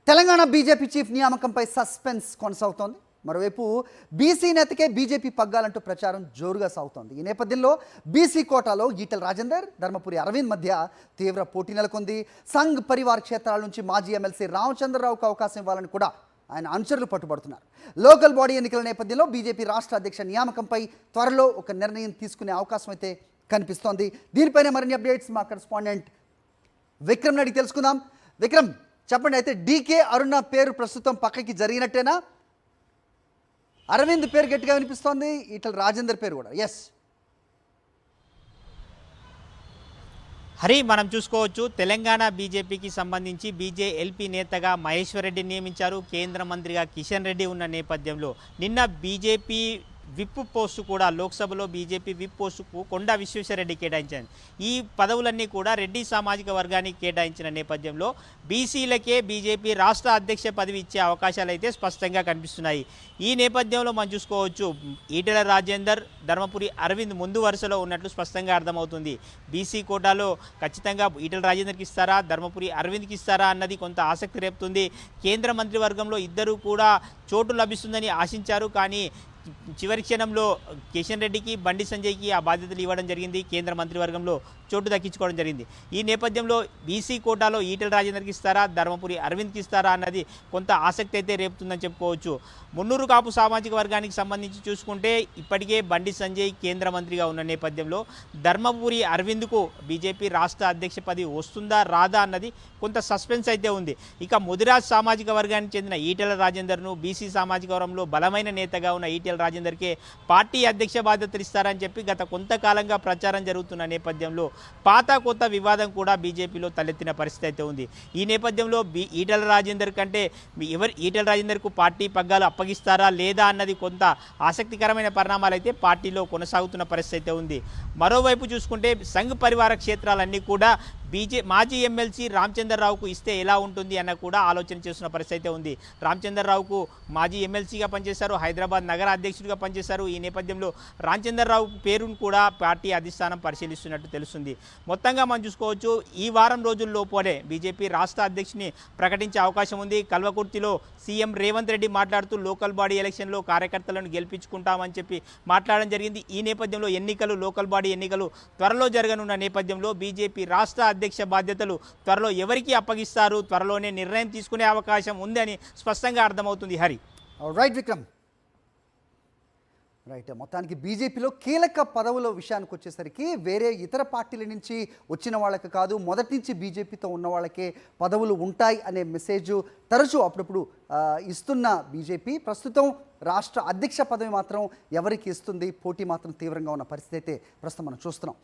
Telangana BJP chief నియామకంపై suspense కొనసాగుతోంది. మరోవైపు BC నేతకే BJP పగ్గాలంటూ ప్రచారం జోరుగా సాగుతోంది. ఈ నేపథ్యంలో బీసీ కోటాలో ఈటెల రాజేందర్, ధర్మపురి అరవింద్ మధ్య తీవ్ర పోటీ నెలకొంది. సంఘ్ పరివార్ క్షేత్రాల నుంచి మాజీ ఎమ్మెల్సీ రామచంద్రరావుకు అవకాశం ఇవ్వాలని కూడా ఆయన అనుచరులు పట్టుబడుతున్నారు. లోకల్ బాడీ ఎన్నికల నేపథ్యంలో బీజేపీ రాష్ట్ర అధ్యక్ష నియామకంపై త్వరలో ఒక నిర్ణయం తీసుకునే అవకాశం అయితే కనిపిస్తోంది. దీనిపైన మరిన్ని అప్డేట్స్ మా కరెస్పాండెంట్ విక్రమ్ అడిగి తెలుసుకుందాం. విక్రమ్, చెప్పండి. అయితే డీకే అరుణ పేరు ప్రస్తుతం పక్కకి జరిగినట్టేనా? అరవింద్ పేరు గట్టిగా వినిపిస్తోంది, ఈటల రాజేందర్ పేరు కూడా. ఎస్ హరి, మనం చూసుకోవచ్చు తెలంగాణ బీజేపీకి సంబంధించి బీజేఎల్పీ నేతగా మహేశ్వర్ రెడ్డి నియమించారు. కేంద్ర మంత్రిగా కిషన్ రెడ్డి ఉన్న నేపథ్యంలో నిన్న బీజేపీ విప్ పోస్టు కూడా లోక్సభలో బీజేపీ విప్ పోస్టుకు కొండా విశ్వేశ్వరరెడ్డి కేటాయించారు. ఈ పదవులన్నీ కూడా రెడ్డి సామాజిక వర్గానికి కేటాయించిన నేపథ్యంలో బీసీలకే బీజేపీ రాష్ట్ర అధ్యక్ష పదవి ఇచ్చే అవకాశాలు అయితే స్పష్టంగా కనిపిస్తున్నాయి. ఈ నేపథ్యంలో మనం చూసుకోవచ్చు ఈటెల రాజేందర్, ధర్మపురి అరవింద్ ముందు వరుసలో ఉన్నట్లు స్పష్టంగా అర్థమవుతుంది. బీసీ కోటాలో ఖచ్చితంగా ఈటెల రాజేందర్కి ఇస్తారా, ధర్మపురి అరవింద్కి ఇస్తారా అన్నది కొంత ఆసక్తి రేపుతుంది. కేంద్ర మంత్రివర్గంలో ఇద్దరు కూడా చోటు లభిస్తుందని ఆశించారు. కానీ చివరి క్షణంలో కిషన్ రెడ్డికి, బండి సంజయ్కి ఆ బాధ్యతలు ఇవ్వడం జరిగింది. కేంద్ర మంత్రివర్గంలో చోటు దక్కించుకోవడం జరిగింది. ఈ నేపథ్యంలో బీసీ కోటాలో ఈటెల రాజేందర్కి ఇస్తారా, ధర్మపురి అరవింద్కి ఇస్తారా అన్నది కొంత ఆసక్తి అయితే రేపుతుందని చెప్పుకోవచ్చు. మున్నూరు కాపు సామాజిక వర్గానికి సంబంధించి చూసుకుంటే ఇప్పటికే బండి సంజయ్ కేంద్ర మంత్రిగా ఉన్న నేపథ్యంలో ధర్మపురి అరవింద్కు బీజేపీ రాష్ట్ర అధ్యక్ష పదవి వస్తుందా రాదా అన్నది కొంత సస్పెన్స్ అయితే ఉంది. ఇక ముదిరాజ్ సామాజిక వర్గానికి చెందిన ఈటెల రాజేందర్ను బీసీ సామాజిక వర్గంలో బలమైన నేతగా ఉన్న ఈటెల రాజేందర్కే పార్టీ అధ్యక్ష బాధ్యతలు ఇస్తారని చెప్పి గత కొంతకాలంగా ప్రచారం జరుగుతున్న నేపథ్యంలో పాత కొత్త వివాదం కూడా బీజేపీలో తలెత్తిన పరిస్థితి అయితే ఉంది. ఈ నేపథ్యంలో ఈటెల రాజేందర్ కంటే ఈటెల రాజేందర్కు పార్టీ పగ్గాలు అప్పగిస్తారా లేదా అన్నది కొంత ఆసక్తికరమైన పరిణామాలు అయితే పార్టీలో కొనసాగుతున్న పరిస్థితి అయితే ఉంది. మరోవైపు చూసుకుంటే సంఘ్ పరివార క్షేత్రాలన్నీ కూడా మాజీ ఎమ్మెల్సీ రామచంద్రరావుకు ఇస్తే ఎలా ఉంటుంది అన్న కూడా ఆలోచన చేస్తున్న పరిస్థితి అయితే ఉంది. రామచంద్రరావుకు మాజీ ఎమ్మెల్సీగా పనిచేశారు, హైదరాబాద్ నగర అధ్యక్షుడిగా పనిచేశారు. ఈ నేపథ్యంలో రామచంద్రరావు పేరును కూడా పార్టీ అధిష్టానం పరిశీలిస్తున్నట్టు తెలుస్తుంది. మొత్తంగా మనం చూసుకోవచ్చు ఈ వారం రోజుల్లోపోనే బీజేపీ రాష్ట్ర అధ్యక్షుని ప్రకటించే అవకాశం ఉంది. కల్వకుర్తిలో సీఎం రేవంత్ రెడ్డి మాట్లాడుతూ లోకల్ బాడీ ఎలక్షన్లో కార్యకర్తలను గెలిపించుకుంటామని చెప్పి మాట్లాడడం జరిగింది. ఈ నేపథ్యంలో లోకల్ బాడీ ఎన్నికలు త్వరలో జరగనున్న నేపథ్యంలో బీజేపీ రాష్ట్ర అధ్యక్ష బాధ్యతలు త్వరలో ఎవరికి అప్పగిస్తారు, త్వరలోనే నిర్ణయం తీసుకునే అవకాశం ఉందని స్పష్టంగా అర్థమవుతుంది. Hari, right Vikram, right. మొత్తానికి బీజేపీలో కీలక పదవుల విషయానికి వచ్చేసరికి వేరే ఇతర పార్టీల నుంచి వచ్చిన వాళ్ళకి కాదు, మొదటి నుంచి బీజేపీతో ఉన్న వాళ్ళకే పదవులు ఉంటాయి అనే మెసేజ్ తరచూ అప్పుడప్పుడు ఇస్తున్న బీజేపీ ప్రస్తుతం రాష్ట్ర అధ్యక్ష పదవి మాత్రం ఎవరికి ఇస్తుంది, పోటీ మాత్రం తీవ్రంగా ఉన్న పరిస్థితి అయితే ప్రస్తుతం మనం చూస్తున్నాం.